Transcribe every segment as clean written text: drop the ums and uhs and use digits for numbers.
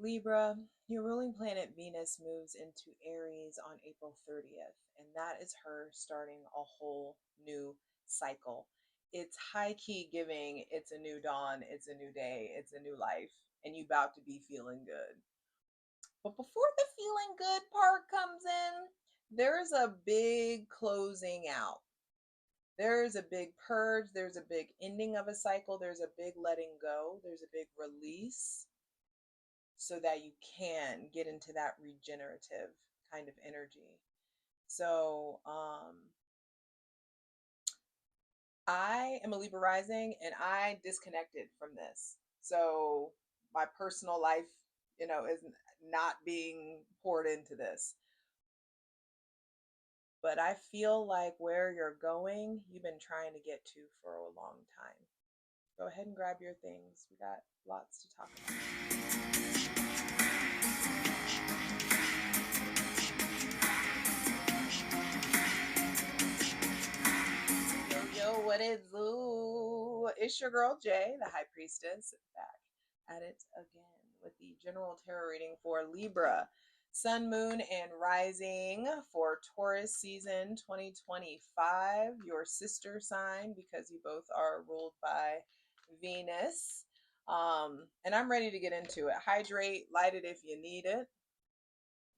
Libra, your ruling planet Venus moves into Aries on April 30th, and that is her starting a whole new cycle. It's high key giving, it's a new dawn, it's a new day, it's a new life, and you about to be feeling good. But before the feeling good part comes in, there's a big closing out. There's a big purge, there's a big ending of a cycle, there's a big letting go, there's a big release so that you can get into that regenerative kind of energy. So, I am a Libra rising and I disconnected from this. So, my personal life, is not being poured into this. But I feel like where you're going, you've been trying to get to for a long time. Go ahead and grab your things. We got lots to talk about. Yo, what is Zoo? It's your girl Jay, the High Priestess, back at it again with the general tarot reading for Libra, Sun, Moon, and Rising for Taurus season 2025. Your sister sign because you both are ruled by Venus. And I'm ready to get into it. Hydrate, light it if you need it.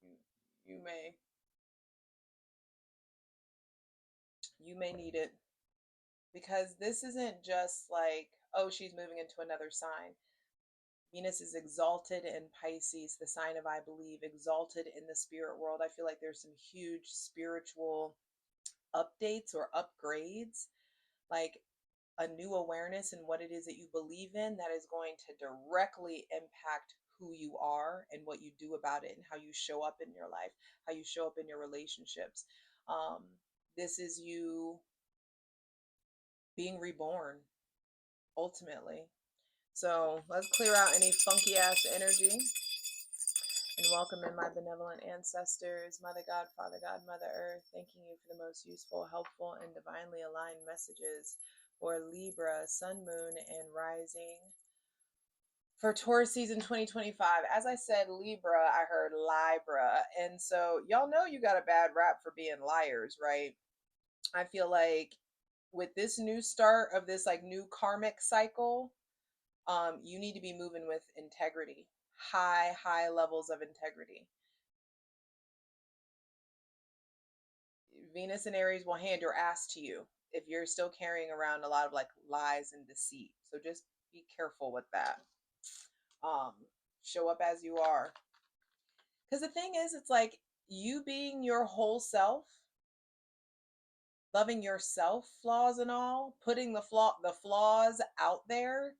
You, you may you may need it because this isn't just like, oh, she's moving into another sign. Venus is exalted in Pisces, the sign of, I believe, exalted in the spirit world. I feel like there's some huge spiritual updates or upgrades, like a new awareness in what it is that you believe in that is going to directly impact who you are and what you do about it and how you show up in your life, how you show up in your relationships. This is you being reborn ultimately. So let's clear out any funky ass energy and welcome in my benevolent ancestors, Mother God, Father God, Mother Earth, thanking you for the most useful, helpful, and divinely aligned messages for Libra, Sun, Moon, and Rising for Taurus season 2025. As I said Libra, I heard Libra. And so y'all know you got a bad rap for being liars, right? I feel like with this new start of this like new karmic cycle, you need to be moving with integrity, high levels of integrity. Venus and Aries will hand your ass to you if you're still carrying around a lot of like lies and deceit. So just be careful with that. Um, Show up as you are. Because the thing is, it's like you being your whole self, loving yourself, flaws and all, putting the flaws out there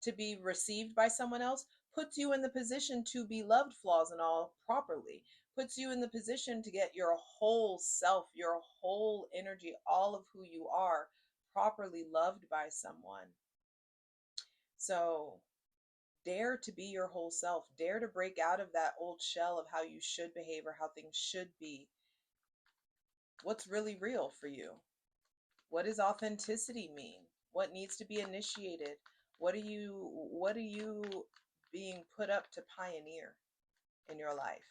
to be received by someone else puts you in the position to be loved, flaws and all, properly. Puts you in the position to get your whole self, your whole energy, all of who you are properly loved by someone. So dare to be your whole self. Dare to break out of that old shell of how you should behave or how things should be. What's really real for you? What does authenticity mean? What needs to be initiated? What are you being put up to pioneer in your life?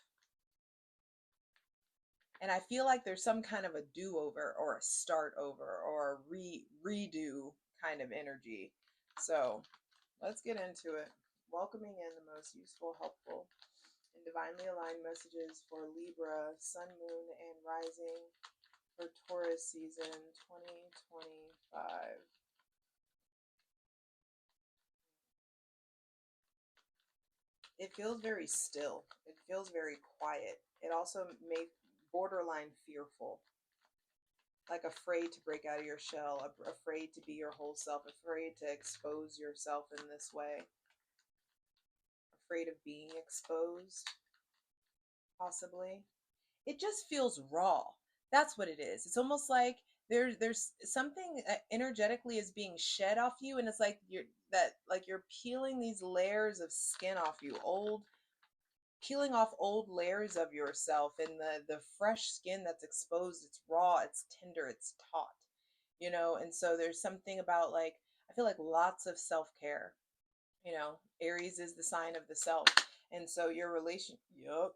And I feel like there's some kind of a do-over or a start over or a redo kind of energy. So let's get into it. Welcoming in the most useful, helpful, and divinely aligned messages for Libra, Sun, Moon, and Rising for Taurus season 2025. It feels very still. It feels very quiet. It also may borderline fearful, like afraid to break out of your shell, afraid to be your whole self, afraid to expose yourself in this way, afraid of being exposed, possibly. It just feels raw. That's what it is. It's almost like there's something energetically is being shed off you, and it's like you're peeling these layers of skin off you, peeling off old layers of yourself, and the fresh skin that's exposed, it's raw, it's tender, it's taut, and so there's something about, like, I feel like lots of self-care. Aries is the sign of the self, And so your relation, yup.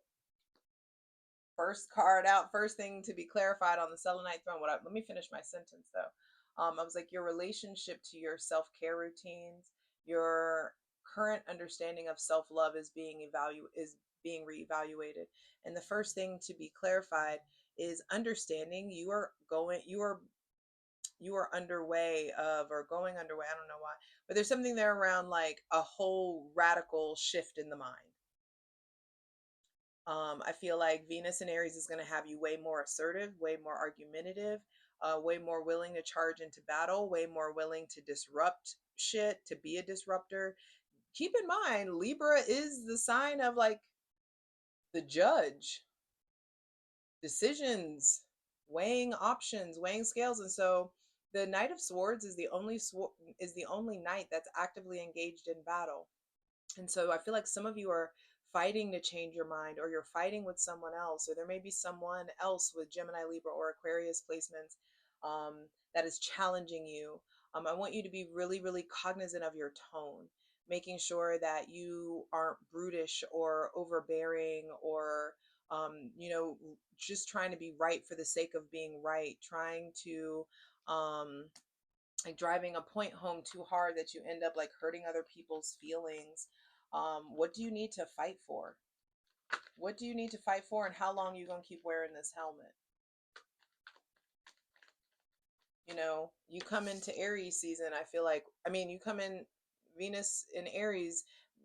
First card out, first thing to be clarified on the selenite throne. Let me finish my sentence though. I was like, your relationship to your self-care routines, your current understanding of self-love is being reevaluated. And the first thing to be clarified is understanding you are underway of, or going underway, I don't know why, but there's something there around like a whole radical shift in the mind. I feel like Venus in Aries is going to have you way more assertive, way more argumentative, way more willing to charge into battle, way more willing to disrupt shit, to be a disruptor. Keep in mind, Libra is the sign of like the judge, decisions, weighing options, weighing scales. And so the Knight of Swords is the only knight that's actively engaged in battle. And so I feel like some of you are fighting to change your mind, or you're fighting with someone else, or there may be someone else with Gemini, Libra, or Aquarius placements that is challenging you. I want you to be really, really cognizant of your tone, making sure that you aren't brutish or overbearing or, just trying to be right for the sake of being right, trying to, like driving a point home too hard that you end up like hurting other people's feelings. What do you need to fight for? What do you need to fight for, and how long are you going to keep wearing this helmet? You come into Aries season, I feel like, you come in, Venus in Aries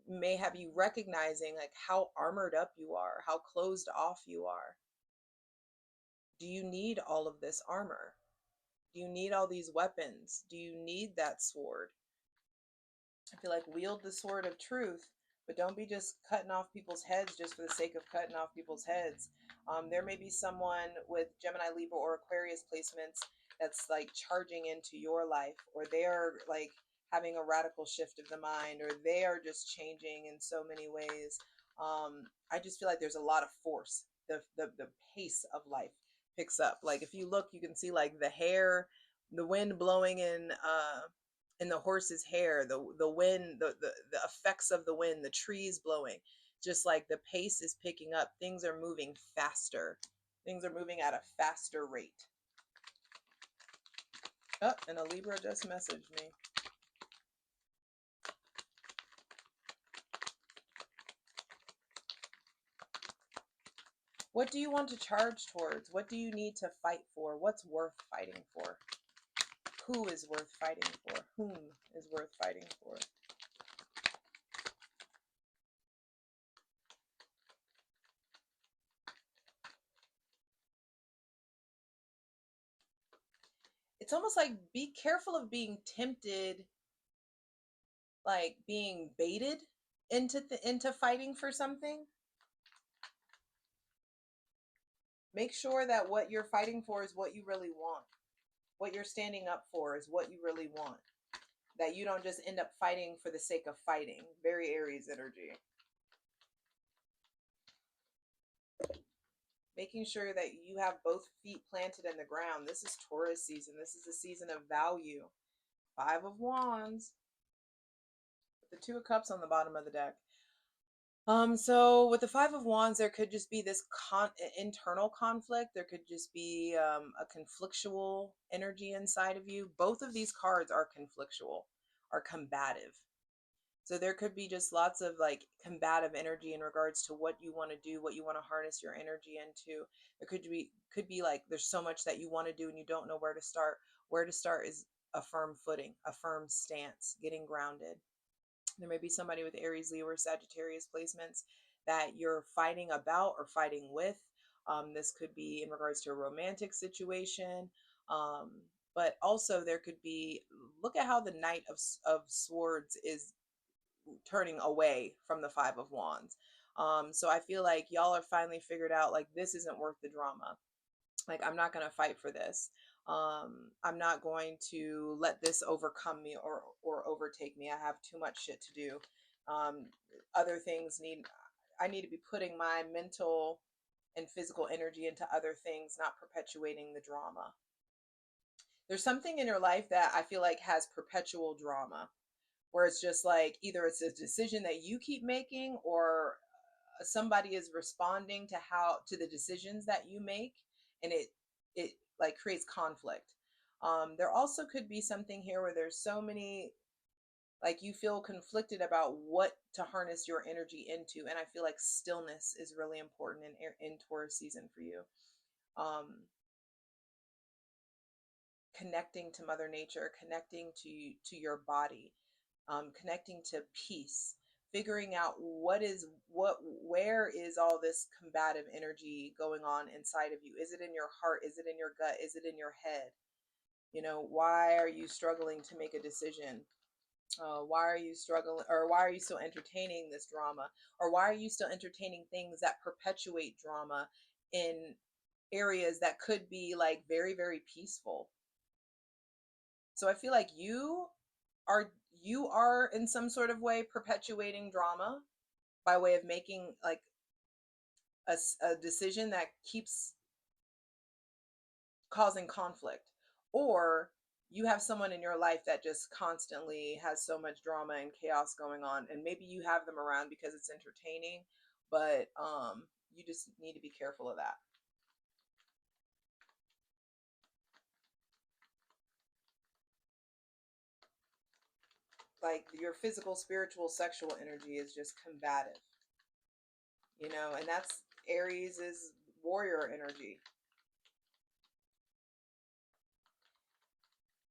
may have you recognizing like how armored up you are, how closed off you are. Do you need all of this armor? Do you need all these weapons? Do you need that sword? I feel like wield the sword of truth, but don't be just cutting off people's heads just for the sake of cutting off people's heads. There may be someone with Gemini, Libra, or Aquarius placements that's like charging into your life, or they're like having a radical shift of the mind, or they are just changing in so many ways. I just feel like there's a lot of force. The pace of life picks up. Like if you look, you can see like the hair, the wind blowing in the horse's hair, the wind, the effects of the wind, the trees blowing, just like the pace is picking up. Things are moving faster. Things are moving at a faster rate. Oh, and a Libra just messaged me. What do you want to charge towards? What do you need to fight for? What's worth fighting for? Who is worth fighting for? Whom is worth fighting for? It's almost like be careful of being tempted, like being baited into fighting for something. Make sure that what you're fighting for is what you really want. What you're standing up for is what you really want. That you don't just end up fighting for the sake of fighting. Very Aries energy. Making sure that you have both feet planted in the ground. This is Taurus season. This is a season of value. 5 of Wands. The 2 of Cups on the bottom of the deck. So with the 5 of Wands, there could just be this internal conflict. There could just be a conflictual energy inside of you. Both of these cards are conflictual, are combative. So there could be just lots of like combative energy in regards to what you want to do, what you want to harness your energy into. There could be like there's so much that you want to do and you don't know where to start. Where to start is a firm footing, a firm stance, getting grounded. There may be somebody with Aries, Leo, or Sagittarius placements that you're fighting about or fighting with. This could be in regards to a romantic situation. But also there could be, look at how the Knight of Swords is turning away from the 5 of Wands. So I feel like y'all are finally figured out like this isn't worth the drama. Like I'm not going to fight for this. I'm not going to let this overcome me or overtake me. I have too much shit to do. Other things I need to be putting my mental and physical energy into other things, not perpetuating the drama. There's something in your life that I feel like has perpetual drama, where it's just like either it's a decision that you keep making or somebody is responding to the decisions that you make, and it like creates conflict. There also could be something here where there's so many, like you feel conflicted about what to harness your energy into, and I feel like stillness is really important in Taurus season for you. Connecting to Mother Nature, connecting to your body, connecting to peace, figuring out where is all this combative energy going on inside of you. Is it in your heart? Is it in your gut? Is it in your head? Why are you struggling to make a decision? Why are you struggling, or why are you still entertaining this drama, or why are you still entertaining things that perpetuate drama in areas that could be like very, very peaceful? So I feel like you are in some sort of way perpetuating drama by way of making like a decision that keeps causing conflict, or you have someone in your life that just constantly has so much drama and chaos going on, and maybe you have them around because it's entertaining, but you just need to be careful of that. Like your physical, spiritual, sexual energy is just combative, and that's Aries is warrior energy.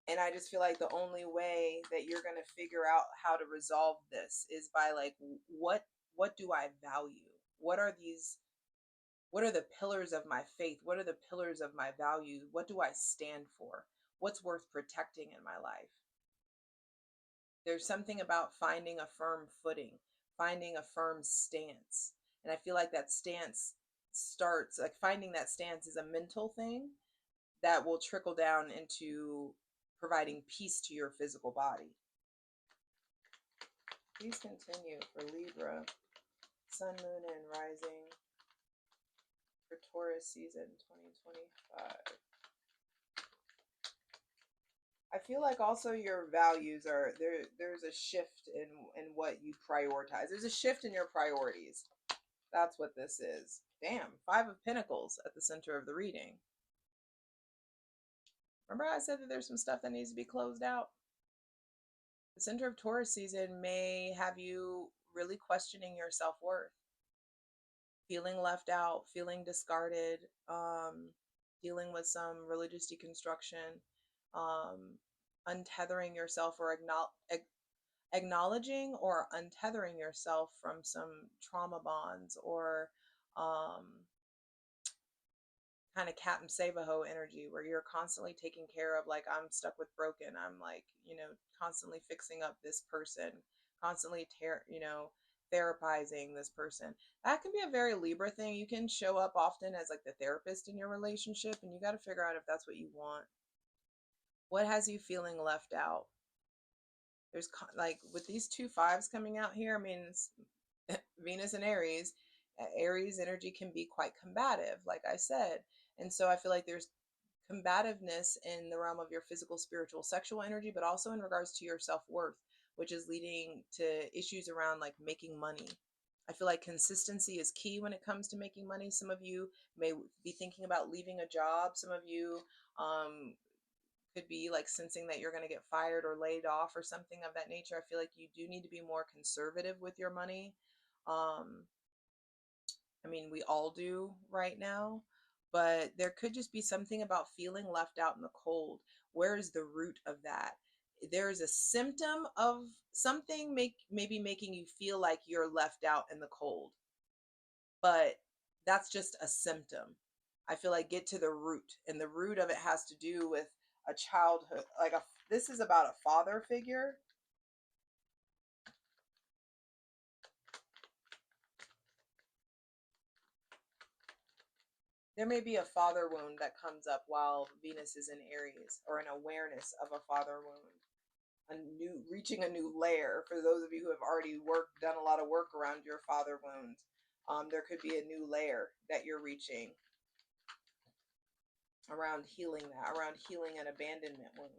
And I just feel like the only way that you're going to figure out how to resolve this is by like, what do I value? What are the pillars of my faith? What are the pillars of my value? What do I stand for? What's worth protecting in my life? There's something about finding a firm footing, finding a firm stance. And I feel like that stance starts, like finding that stance is a mental thing that will trickle down into providing peace to your physical body. Please continue for Libra, Sun, Moon, and Rising for Taurus season 2025. I feel like also your values are there. There's a shift in what you prioritize. There's a shift in your priorities. That's what this is. Damn, 5 of Pentacles at the center of the reading. Remember I said that there's some stuff that needs to be closed out? The center of Taurus season may have you really questioning your self-worth, feeling left out, feeling discarded, dealing with some religious deconstruction, untethering yourself, or acknowledging or untethering yourself from some trauma bonds, or kind of Captain Save-A-Ho energy where you're constantly taking care of, like, I'm stuck with broken, I'm like, constantly fixing up this person, constantly therapizing this person. That can be a very Libra thing. You can show up often as like the therapist in your relationship, and you got to figure out if that's what you want. What has you feeling left out? There's like with these 2 5s coming out here, I mean, it's Venus and Aries. Aries energy can be quite combative, like I said. And so I feel like there's combativeness in the realm of your physical, spiritual, sexual energy, but also in regards to your self-worth, which is leading to issues around like making money. I feel like consistency is key when it comes to making money. Some of you may be thinking about leaving a job. Some of you could be like sensing that you're going to get fired or laid off or something of that nature. I feel like you do need to be more conservative with your money. I mean, we all do right now, but there could just be something about feeling left out in the cold. Where is the root of that? There is a symptom of something maybe making you feel like you're left out in the cold, but that's just a symptom. I feel like get to the root, and the root of it has to do with a childhood, like this is about a father figure. There may be a father wound that comes up while Venus is in Aries, or an awareness of a father wound, reaching a new layer. For those of you who have already done a lot of work around your father wound, there could be a new layer that you're reaching around healing that, around healing an abandonment wound.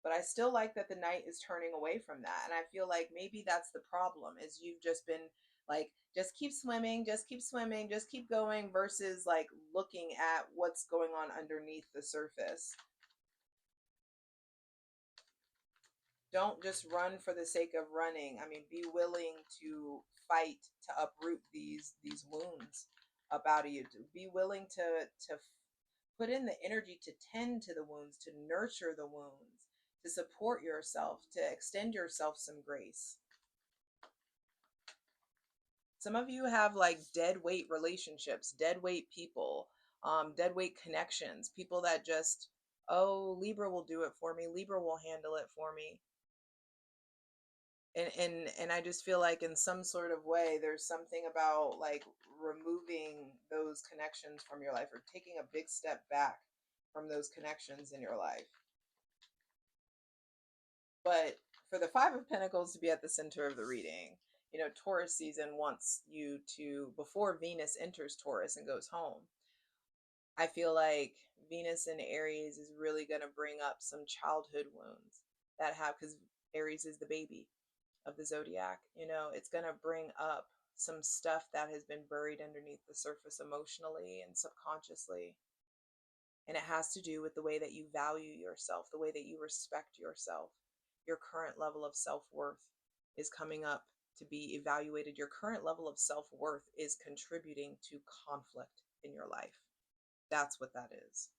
But I still like that the knight is turning away from that. And I feel like maybe that's the problem, is you've just been like, just keep swimming, just keep swimming, just keep going, versus like looking at what's going on underneath the surface. Don't just run for the sake of running. I mean, be willing to fight to uproot these wounds up out of you. Be willing to put in the energy to tend to the wounds, to nurture the wounds, to support yourself, to extend yourself some grace. Some of you have like dead weight relationships, dead weight people, dead weight connections, people that just, oh, Libra will do it for me. Libra will handle it for me. And I just feel like in some sort of way, there's something about like removing those connections from your life, or taking a big step back from those connections in your life. But for the Five of Pentacles to be at the center of the reading, you know, Taurus season wants you to, before Venus enters Taurus and goes home, I feel like Venus in Aries is really going to bring up some childhood wounds that have, because Aries is the baby of the zodiac. You know, it's going to bring up some stuff that has been buried underneath the surface emotionally and subconsciously. And it has to do with the way that you value yourself, the way that you respect yourself. Your current level of self-worth is coming up to be evaluated. Your current level of self-worth is contributing to conflict in your life. That's what that is.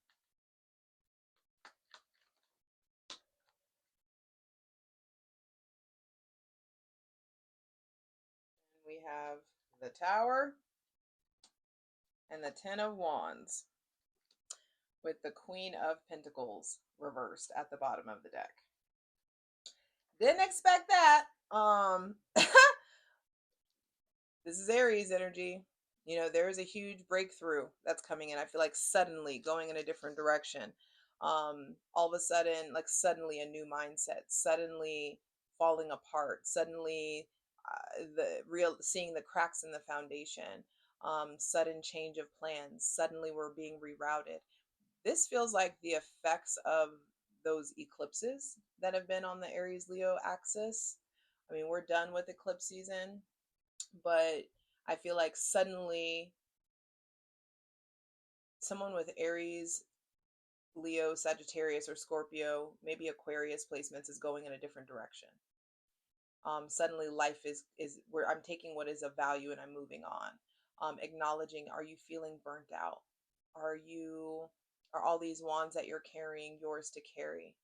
We have the Tower and the Ten of Wands, with the Queen of Pentacles reversed at the bottom of the deck. Didn't expect that. This is Aries energy. You know, there is a huge breakthrough that's coming in. I feel like suddenly going in a different direction. All of a sudden, like suddenly a new mindset, suddenly falling apart, suddenly seeing the cracks in the foundation, sudden change of plans, suddenly we're being rerouted. This feels like the effects of those eclipses that have been on the Aries Leo axis. I mean, we're done with eclipse season, but I feel like suddenly someone with Aries, Leo, Sagittarius, or Scorpio, maybe Aquarius placements, is going in a different direction. Suddenly life is where I'm taking what is of value and I'm moving on. Acknowledging, are you feeling burnt out? Are all these wands that you're carrying yours to carry?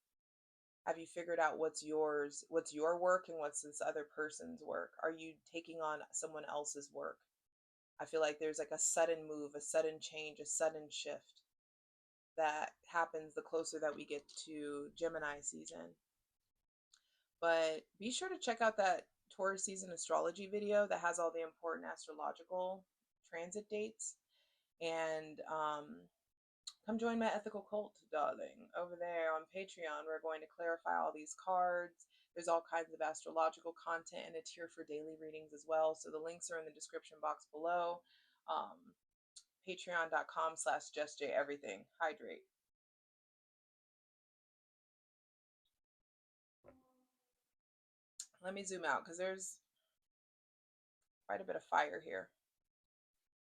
Have you figured out what's yours, what's your work, and what's this other person's work? Are you taking on someone else's work? I feel like there's like a sudden move, a sudden change, a sudden shift that happens the closer that we get to Gemini season. But be sure to check out that Taurus season astrology video that has all the important astrological transit dates. And come join my ethical cult, darling, over there on Patreon. We're going to clarify all these cards. There's all kinds of astrological content and a tier for daily readings as well. So the links are in the description box below. Patreon.com/JustJEverything. Hydrate. Let me zoom out because there's quite a bit of fire here.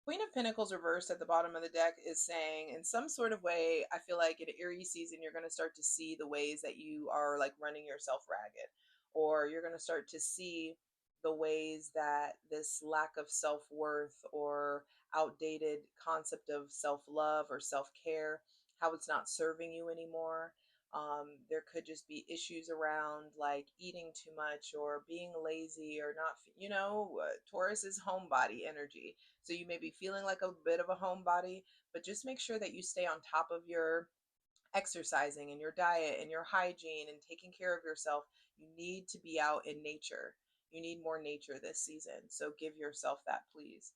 Queen of Pentacles reversed at the bottom of the deck is saying, in some sort of way, I feel like in Aries season, you're going to start to see the ways that you are like running yourself ragged, or you're going to start to see the ways that this lack of self-worth or outdated concept of self-love or self-care, how it's not serving you anymore. There could just be issues around like eating too much or being lazy or not, you know, Taurus is homebody energy. So you may be feeling like a bit of a homebody, but just make sure that you stay on top of your exercising and your diet and your hygiene and taking care of yourself. You need to be out in nature. You need more nature this season. So give yourself that, please.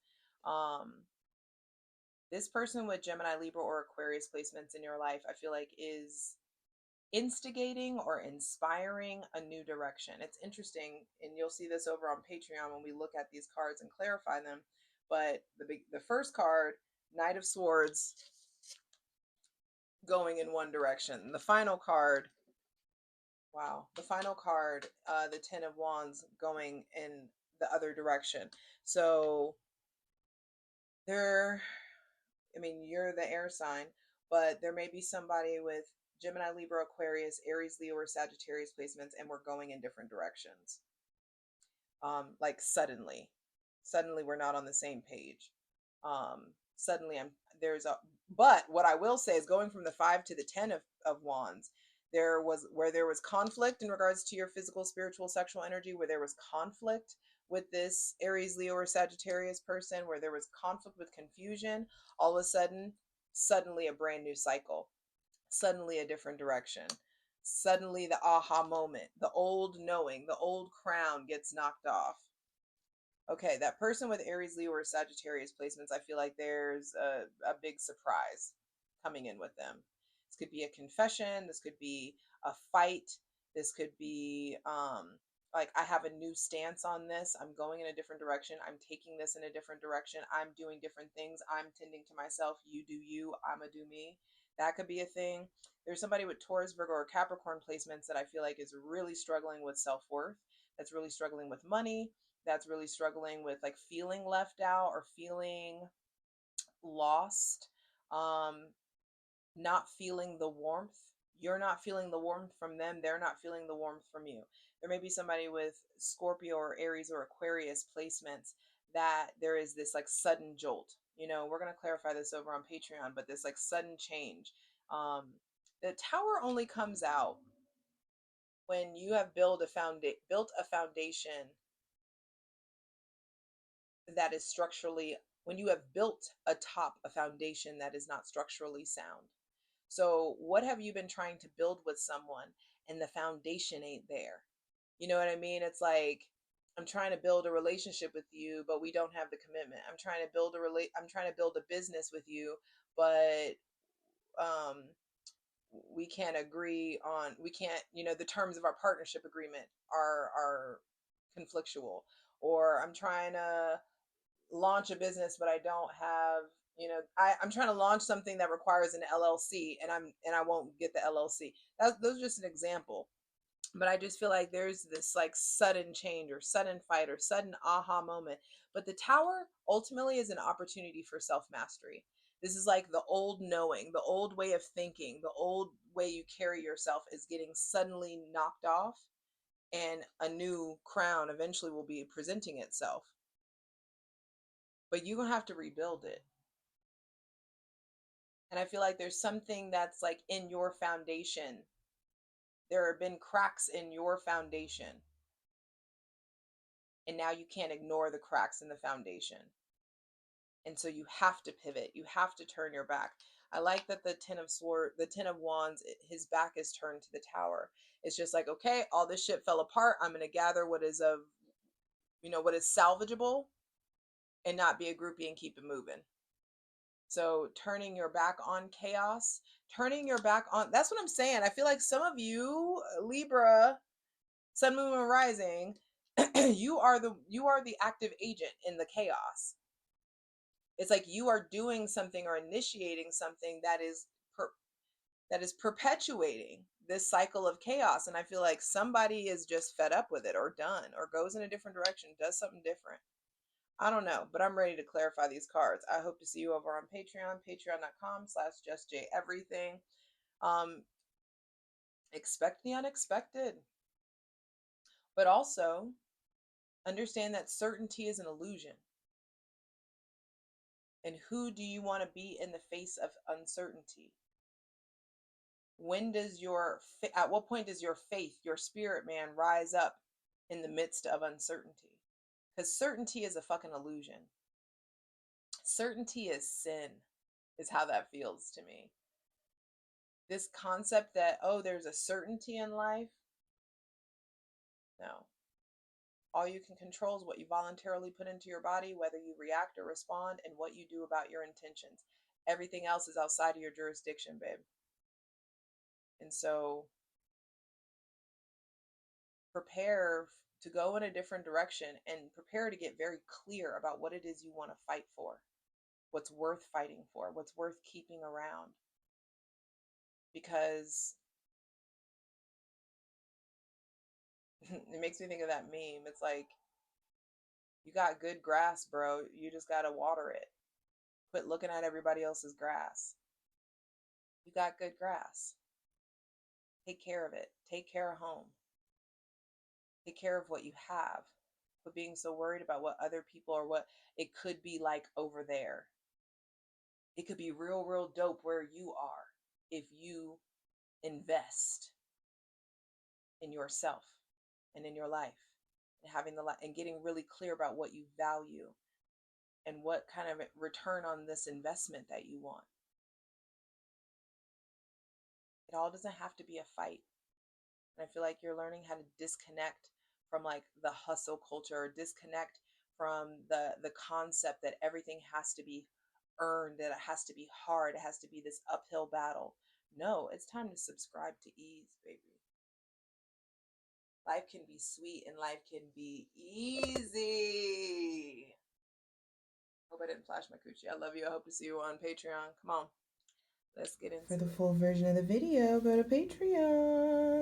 This person with Gemini, Libra, or Aquarius placements in your life, I feel like is instigating or inspiring a new direction. It's interesting, and you'll see this over on Patreon when we look at these cards and clarify them. But the first card, Knight of Swords, going in one direction. The final card, Wow. The final card, the Ten of Wands going in the other direction. So there, I mean, you're the air sign, but there may be somebody with Gemini, Libra, Aquarius, Aries, Leo, or Sagittarius placements, and we're going in different directions. Like suddenly we're not on the same page. Suddenly there's a, but what I will say is going from the 5 to the 10 of wands, there was conflict in regards to your physical, spiritual, sexual energy, where there was conflict with this Aries, Leo, or Sagittarius person, where there was conflict with confusion. All of a suddenly a brand new cycle, suddenly a different direction, suddenly the aha moment, the old knowing, the old crown gets knocked off. Okay, that person with Aries, Leo, or Sagittarius placements, I feel like there's a big surprise coming in with them. This could be a confession. This could be a fight. This could be like, I have a new stance on this. I'm going in a different direction. I'm taking this in a different direction. I'm doing different things. I'm tending to myself. You do you. I'm a do me. That could be a thing. There's somebody with Taurus, Virgo, or Capricorn placements that I feel like is really struggling with self-worth. That's really struggling with money, that's really struggling with like feeling left out or feeling lost, um, not feeling the warmth. You're not feeling the warmth from them. They're not feeling the warmth from you. There may be somebody with Scorpio or Aries or Aquarius placements that there is this like sudden jolt. You know, we're going to clarify this over on Patreon, but this like sudden change. The Tower only comes out when you have built a foundation that is structurally, when you have built atop a foundation that is not structurally sound. So what have you been trying to build with someone and the foundation ain't there? You know what I mean? It's like, I'm trying to build a relationship with you, but we don't have the commitment. I'm trying to build a business with you, but um we can't agree on, we can't, you know, the terms of our partnership agreement are conflictual. Or I'm trying to launch a business, but I don't have, you know, I'm trying to launch something that requires an LLC, and I won't get the LLC. Those are just an example. But I just feel like there's this like sudden change or sudden fight or sudden aha moment. But the Tower ultimately is an opportunity for self-mastery. This is like the old knowing, the old way of thinking, the old way you carry yourself is getting suddenly knocked off, and a new crown eventually will be presenting itself, but you're gonna have to rebuild it. And I feel like there's something that's like in your foundation. There have been cracks in your foundation, and now you can't ignore the cracks in the foundation. And so you have to pivot. You have to turn your back. I like that the Ten of Wands, his back is turned to the Tower. It's just like, okay, all this shit fell apart. I'm gonna gather what is of, you know, what is salvageable, and not be a groupie and keep it moving. So turning your back on chaos, turning your back on, that's what I'm saying. I feel like some of you, Libra, Sun, Moon, and Rising, you are the active agent in the chaos. It's like you are doing something or initiating something that is perpetuating this cycle of chaos. And I feel like somebody is just fed up with it, or done, or goes in a different direction, does something different. I don't know, but I'm ready to clarify these cards. I hope to see you over on Patreon, patreon.com/JustJEverything. Um, expect the unexpected, but also understand that certainty is an illusion. And who do you want to be in the face of uncertainty? At what point does your faith, your spirit man, rise up in the midst of uncertainty? Because certainty is a fucking illusion. Certainty is sin, is how that feels to me. This concept that, oh, there's a certainty in life. No. All you can control is what you voluntarily put into your body, whether you react or respond, and what you do about your intentions. Everything else is outside of your jurisdiction, babe. And so prepare to go in a different direction, and prepare to get very clear about what it is you want to fight for, what's worth fighting for, what's worth keeping around. Because It makes me think of that meme. It's like, you got good grass, bro. You just got to water it. Quit looking at everybody else's grass. You got good grass. Take care of it. Take care of home. Take care of what you have. Quit being so worried about what other people or what it could be like over there. It could be real, real dope where you are if you invest in yourself and in your life and having the and getting really clear about what you value and what kind of return on this investment that you want. It all doesn't have to be a fight. And I feel like you're learning how to disconnect from like the hustle culture, or disconnect from the concept that everything has to be earned, that it has to be hard, it has to be this uphill battle. No, it's time to subscribe to ease, baby. Life can be sweet and life can be easy. Hope I didn't flash my coochie. I love you. I hope to see you on Patreon. Come on. Let's get into it. For the full version of the video, go to Patreon.